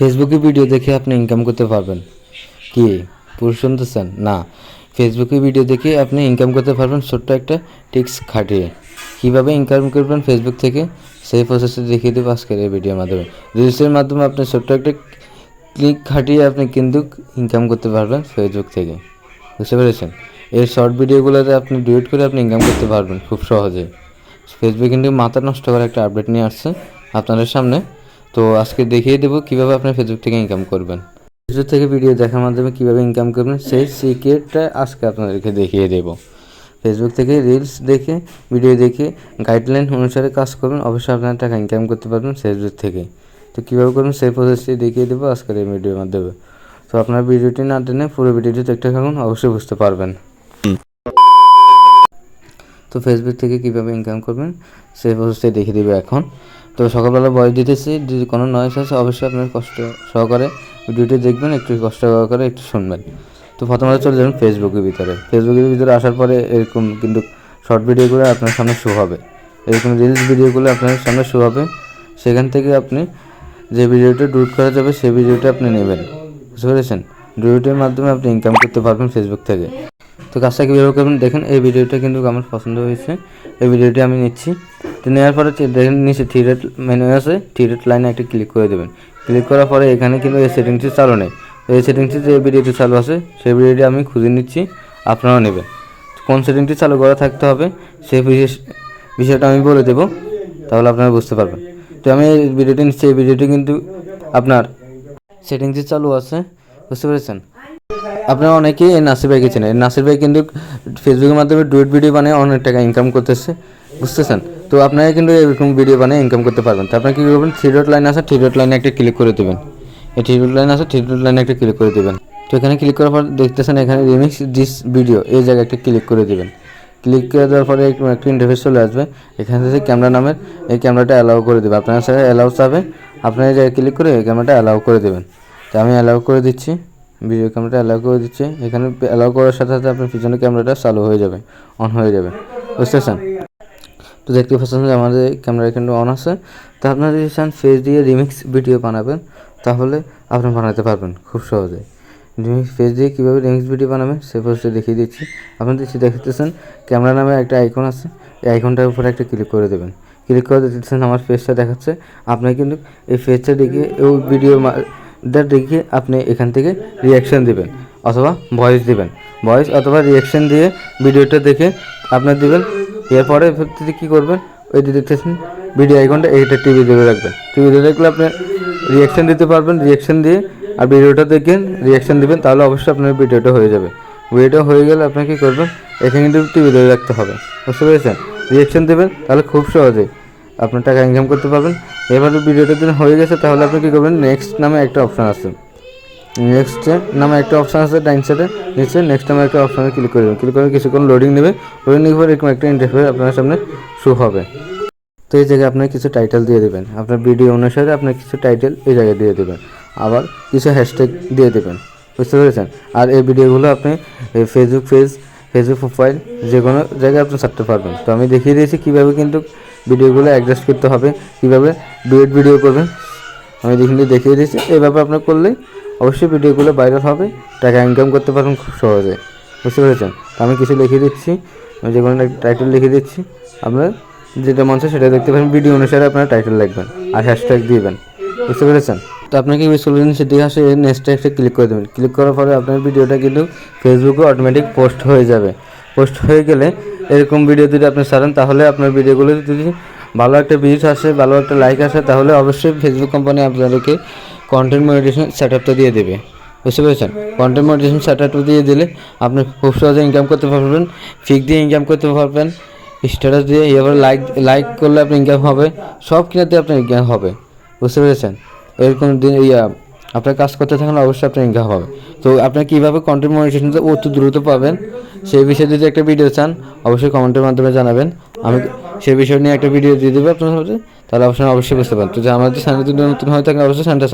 ফেসবুকে ভিডিও দেখে আপনি ইনকাম করতে পারবেন কি? পুরো শুনতেছেন না? ফেসবুকে ভিডিও দেখে আপনি ইনকাম করতে পারবেন ছোট্ট একটা টিপস খাটিয়ে। কীভাবে ইনকাম করবেন ফেসবুক থেকে সেই প্রসেসটা দেখিয়ে দেবো আজকের এই ভিডিওর মাধ্যমে। রিলসের মাধ্যমে আপনি ছোট্ট একটা ক্লিক খাটিয়ে আপনি কিন্তু ইনকাম করতে পারবেন ফেসবুক থেকে, বুঝতে পেরেছেন? এর শর্ট ভিডিওগুলোতে আপনি ডিলিট করে আপনি ইনকাম করতে পারবেন খুব সহজে। ফেসবুক কিন্তু মাথা নষ্ট করা একটা আপডেট নিয়ে আসছে আপনাদের সামনে। তো আজকে দেখিয়ে দেবো কীভাবে আপনি ফেসবুক থেকে ইনকাম করবেন। ফেসবুক থেকে ভিডিও দেখার মাধ্যমে কীভাবে ইনকাম করবেন সেই সিক্রেটটা আজকে আপনাদেরকে দেখিয়ে দেবো। ফেসবুক থেকে রিলস দেখে ভিডিও দেখে গাইডলাইন অনুসারে কাজ করবেন, অবশ্যই আপনারা টাকা ইনকাম করতে পারবেন ফেসবুক থেকে। তো কীভাবে করবেন সেই প্রসেসটি দেখিয়ে দেবো আজকের এই ভিডিওর মাধ্যমে। তো আপনার ভিডিওটি না টেনে পুরো ভিডিওটি দেখতে থাকুন, অবশ্যই বুঝতে পারবেন। তো ফেসবুক থেকে কীভাবে ইনকাম করবেন সেই প্রসেসটি দেখিয়ে দেবে এখন। তো সকালবেলা ভয়েস দিতেছি, যদি কোনো নয়েজ আছে অবশ্যই আপনার কষ্ট সহকারে ভিডিওটি দেখবেন, একটু কষ্ট সহকারে একটু শুনবেন। তো প্রথমে চলে যাবেন ফেসবুকের ভিতরে আসার পরে এরকম কিন্তু শর্ট ভিডিওগুলো আপনার সামনে শো হবে, এরকম রিলস ভিডিওগুলো আপনার সামনে শো হবে। সেখান থেকে আপনি যে ভিডিওটা ডাউনলোড করা যাবে সেই ভিডিওটা আপনি নেবেন, বুঝতে পেরেছেন? ভিডিওটির মাধ্যমে আপনি ইনকাম করতে পারবেন ফেসবুক থেকে। তো কাজটা কীভাবে করবেন দেখেন, এই ভিডিওটা কিন্তু আমার পছন্দ হয়েছে, এই ভিডিওটি আমি নিচ্ছি। তো নেওয়ার পরে দেখেন নিচে থ্রি ডট মেনু আছে, থ্রি ডট লাইনে একটা ক্লিক করে দেবেন। ক্লিক করার পরে এখানে কিন্তু এই সেটিংসটি চালু নেই, এই সেটিংসটি যে ভিডিওটি চালু আছে সেই ভিডিওটি আমি খুঁজে নিচ্ছি, আপনারাও নেবেন। কোন সেটিংসটি চালু করা থাকতে হবে সেই বিষয়টা আমি বলে দেবো, তাহলে আপনারা বুঝতে পারবেন। তো আমি এই ভিডিওটি নিচ্ছি, এই ভিডিওটি কিন্তু আপনার সেটিংসটি চালু আছে, বুঝতে পেরেছেন? আপনারা অনেকেই এই নাসির ভাইকে চেনেন, এই নাসির ভাই কিন্তু ফেসবুকের মাধ্যমে ডুয়েট ভিডিও বানিয়ে অনেক টাকা ইনকাম করতেছে, বুঝতেছেন? তো আপনারা কিন্তু এরকম ভিডিও বানিয়ে ইনকাম করতে পারবেন। তো আপনারা কী করবেন, থ্রি ডট লাইন আছে, থ্রি ডট লাইনে একটা ক্লিক করে দেবেন। এই থ্রি ডট লাইন আছে, থ্রি ডট লাইনে একটা ক্লিক করে দেবেন। তো এখানে ক্লিক করার পর দেখতেছেন এখানে রিমিক্স দিস ভিডিও, এই জায়গায় একটা ক্লিক করে দেবেন। ক্লিক করে দেওয়ার পরে একটা ইন্টারফেস চলে আসবে, এখান থেকে ক্যামেরা নামের এই ক্যামেরাটা অ্যালাউ করে দেবে। আপনার সাথে অ্যালাউ চাবে, আপনার এই জায়গায় ক্লিক করে এই ক্যামেরাটা অ্যালাউ করে দেবেন। তো আমি অ্যালাউ করে দিচ্ছি, ভিডিও ক্যামেরাটা অ্যালাউ করে দিচ্ছি। এখানে অ্যালাউ করার সাথে সাথে আপনার পিছনে ক্যামেরাটা চালু হয়ে যাবে, অন হয়ে যাবে, বুঝতেছেন? তো দেখতে পাচ্ছেন যে আমাদের ক্যামেরা কিন্তু অন আছে। তো আপনারা যদি চান ফেস দিয়ে রিমিক্স ভিডিও বানাবেন তাহলে আপনি বানাতে পারবেন খুব সহজে। ফেস দিয়ে কীভাবে রিমিক্স ভিডিও বানাবেন সে প্রসেসটা দেখিয়ে দিচ্ছি। আপনারা দেখতেছেন ক্যামেরা নামে একটা আইকন আছে, এই আইকনটার উপরে একটা ক্লিক করে দেবেন। ক্লিক করে দেখতেছেন আমার ফেসটা দেখাচ্ছে। আপনি কিন্তু এই ফেসটা দেখে ওই ভিডিও দেখে আপনি এখান থেকে রিয়াকশান দেবেন অথবা ভয়েস দেবেন, ভয়েস অথবা রিয়াকশান দিয়ে ভিডিওটা দেখে আপনার দেবেন। এরপরে কী করবেন, ওই যে দেখতেছেন ভিডিও আইকনটা এইটা টিভি ধরে রাখবেন। টিভি ধরে রাখলে আপনি রিয়াকশান দিতে পারবেন, রিয়াকশান দিয়ে আর ভিডিওটা দেখেন রিয়াকশান দেবেন, তাহলে অবশ্যই আপনার ভিডিওটা হয়ে যাবে। ভিডিওটা হয়ে গেলে আপনি কী করবেন, এখানে কিন্তু টিভি ধরে রাখতে হবে, বুঝতে পেরেছেন? রিয়াকশান দেবেন, তাহলে খুব সহজেই আপনার টাকা ইনকাম করতে পারবেন। এবারে ভিডিওটা দিন হয়ে গেছে, তাহলে আপনি কী করবেন, নেক্সট নামে একটা অপশান আছে, নেক্সট নামে একটা অপশান আছে ডাইন সাইডে নিচে, নেক্সট নামে একটা অপশানে ক্লিক করে দেবেন। ক্লিক করে কিছুক্ষণ লোডিং নেবে, লোডিং নেওয়ার পর এরকম একটা ইন্টারফেস আপনার সামনে শো হবে। তো এই জায়গায় আপনার কিছু টাইটেল দিয়ে দেবেন, আপনার ভিডিও অনুসারে আপনার কিছু টাইটেল এই জায়গায় দিয়ে দেবেন, আবার কিছু হ্যাশট্যাগ দিয়ে দেবেন, বুঝতে পেরেছেন? আর এই ভিডিওগুলো আপনি ফেসবুক পেজ, ফেসবুক প্রোফাইল যে কোনো জায়গায় আপনি ছাড়তে পারবেন। তো আমি দেখিয়ে দিয়েছি কীভাবে কিন্তু ভিডিওগুলো অ্যাডজাস্ট করতে হবে, কীভাবে ডুয়েট ভিডিও করবেন আমি দেখিয়ে দিয়েছি। এইভাবে আপনার করলেই অবশ্যই ভিডিওগুলো ভাইরাল হবে, টাকা ইনকাম করতে পারবেন খুব সহজে, বুঝতে পেরেছেন? তো আমি কিছু লিখে দিচ্ছি, আমি যে কোনো টাইটেল লিখে দিচ্ছি, আপনার যেটা মন চায় সেটা দেখতে পারেন। ভিডিও অনুসারে আপনার টাইটেল লিখবেন আর হ্যাশট্যাগ দিবেন, বুঝতে পেরেছেন? তো আপনাকে ইউজ করবেন সেদিকে আসে নেক্সট একটা ক্লিক করে দেবেন। ক্লিক করার পরে আপনার ভিডিওটা কিন্তু ফেসবুকে অটোমেটিক পোস্ট হয়ে যাবে। পোস্ট হয়ে গেলে এরকম ভিডিও যদি আপনি ছাড়েন, তাহলে আপনার ভিডিওগুলো যদি ভালো একটা ভিউজ আসে, ভালো একটা লাইক আসে, তাহলে অবশ্যই ফেসবুক কোম্পানি আপনাদেরকে কন্টেন্ট মনিটাইজেশন সেটআপটা দিয়ে দেবে, বুঝতে পেরেছেন? কন্টেন্ট মনিটাইজেশন সেটআপটা দিয়ে দিলে আপনি খুব সহজে ইনকাম করতে পারবেন, ফিক দিয়ে ইনকাম করতে পারবেন, স্ট্যাটাস দিয়ে, এবার লাইক করলে আপনার ইনকাম হবে, সব কিছুতে আপনার ইনকাম হবে, বুঝতে পেরেছেন? এরকম দিন আপনার কাজ করতে থাকলে অবশ্যই আপনার ইনকাম হবে। তো আপনার কীভাবে কন্টেন্ট মনিটাইজেশনটা অতি দ্রুত পাবেন সেই বিষয়ে যদি একটা ভিডিও চান অবশ্যই কমেন্টের মাধ্যমে জানাবেন, আমি সেই বিষয় নিয়ে একটা ভিডিও দিয়ে দেবো আপনার সাথে, তাহলে অবশ্যই বুঝতে পারেন। তো যে আমাদের চ্যানেল যদি নতুন হয়ে থাকে অবশ্যই চ্যানেলটা